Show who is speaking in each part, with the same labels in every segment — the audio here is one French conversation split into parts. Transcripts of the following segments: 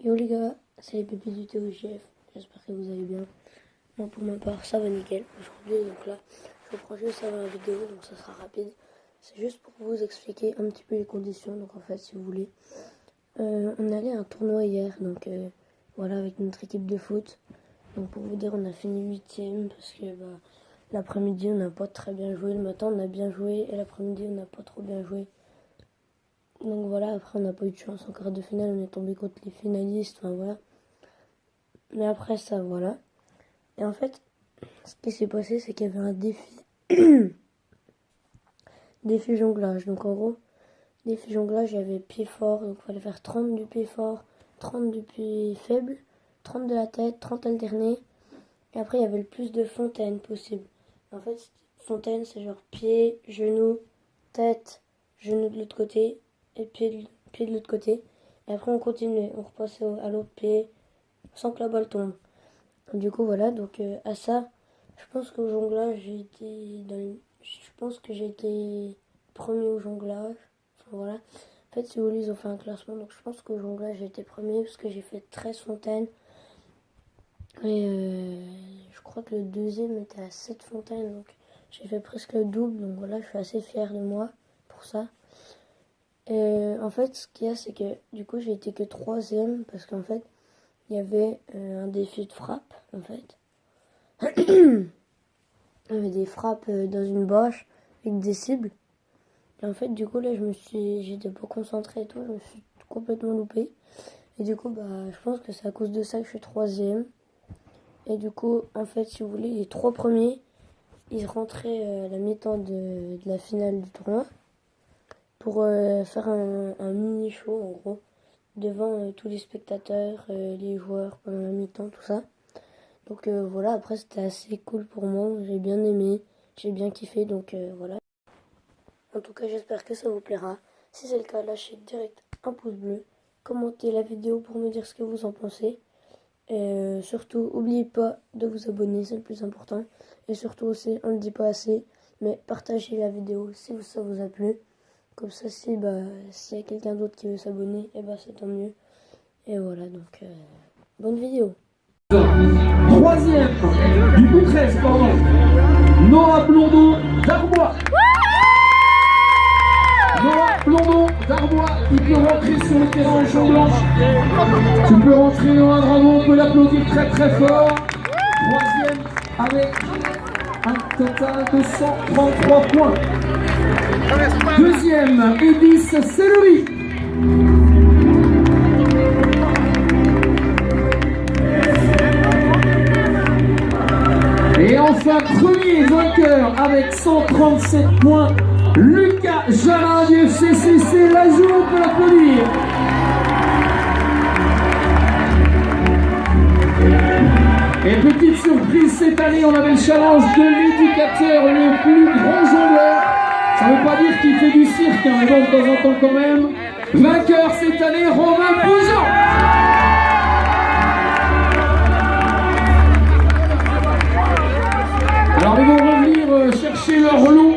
Speaker 1: Yo les gars, c'est les pépites du TOGF, j'espère que vous allez bien. Moi pour ma part ça va nickel. Aujourd'hui donc là je reprends juste avant la vidéo donc ça sera rapide. C'est juste pour vous expliquer un petit peu les conditions. Donc en fait si vous voulez, on allait à un tournoi hier donc voilà avec notre équipe de foot. Donc pour vous dire on a fini 8ème parce que l'après-midi on n'a pas très bien joué, le matin on a bien joué et l'après-midi on n'a pas trop bien joué. Donc voilà, après on n'a pas eu de chance en quart de finale, on est tombé contre les finalistes, enfin voilà. Mais après ça, voilà. Et en fait, ce qui s'est passé, c'est qu'il y avait un défi. Défi jonglage. Donc en gros, défi jonglage, il y avait pied fort, donc il fallait faire 30 du pied fort, 30 du pied faible, 30 de la tête, 30 alternés. Et après, il y avait le plus de fontaines possible. En fait, fontaine, c'est genre pied, genou, tête, genou de l'autre côté. Et pied de l'autre côté. Et après on continuait, on repassait à l'autre pied sans que la balle tombe. Du coup voilà, donc à ça, je pense qu'au jonglage je pense que j'ai été premier au jonglage. Enfin voilà. En fait si vous voulez ils ont fait un classement, donc je pense qu'au jonglage j'ai été premier parce que j'ai fait 13 fontaines. Et je crois que le deuxième était à 7 fontaines, donc j'ai fait presque le double. Donc voilà, je suis assez fière de moi pour ça. En fait, ce qu'il y a, c'est que du coup, j'ai été que 3ème parce qu'en fait, il y avait un défi de frappe, en fait. Il y avait des frappes dans une bâche avec des cibles. Et en fait, du coup, là, j'étais pas concentrée et tout, je me suis complètement loupée. Et du coup, je pense que c'est à cause de ça que je suis 3ème. Et du coup, en fait, si vous voulez, les 3 premiers, ils rentraient à la mi-temps de la finale du tournoi. Pour faire un mini show en gros devant tous les spectateurs, les joueurs pendant la mi-temps, tout ça. Donc voilà, après c'était assez cool pour moi, j'ai bien aimé, j'ai bien kiffé, donc voilà. En tout cas j'espère que ça vous plaira. Si c'est le cas, lâchez direct un pouce bleu, commentez la vidéo pour me dire ce que vous en pensez. Et surtout, n'oubliez pas de vous abonner, c'est le plus important. Et surtout aussi, on ne le dit pas assez, mais partagez la vidéo si ça vous a plu. Comme ça, s'il y a quelqu'un d'autre qui veut s'abonner, c'est tant mieux. Et voilà, donc, bonne vidéo.
Speaker 2: 3ème, du coup 13, pardon. Noah Blondeau d'Arbois. Noah Blondeau d'Arbois, il peut rentrer sur le terrain en champ blanche. Tu peux rentrer, Noah, bravo, on peut l'applaudir très très fort. 3ème avec un total de 133 points. 2ème, Edis Sellery. Et enfin, premier vainqueur avec 137 points, Lucas Jalin du FCCC Lajoux, on peut l'applaudir. Et petite surprise, cette année, on avait le challenge de l'éducateur le plus grand jongleur. Ça ne veut pas dire qu'il fait du cirque, mais bon, de temps en temps quand même. Vainqueur cette année, Romain Pougeant. Alors ils vont revenir chercher leur lot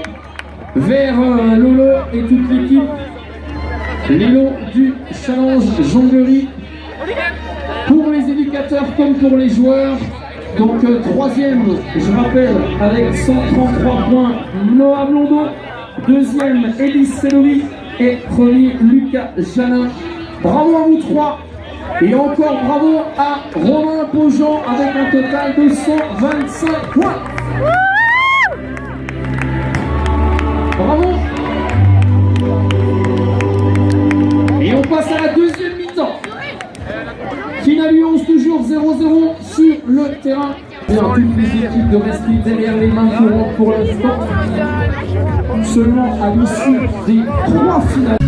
Speaker 2: vers Lolo et toute l'équipe. Les lots du challenge jonglerie pour les éducateurs comme pour les joueurs. Donc 3ème, je rappelle, avec 133 points, Noah Blondeau. 2ème, Edis Sellery. Et premier, Lucas Jalin. Bravo à vous 3. Et encore bravo à Romain Pougeant avec un total de 125 points. Bravo. Et on passe à la 2ème mi-temps. Finale 11, toujours 0-0 sur le terrain. Et en toutes les équipes de rester derrière les mains courantes pour l'instant. Seulement à l'issue des 3 finales.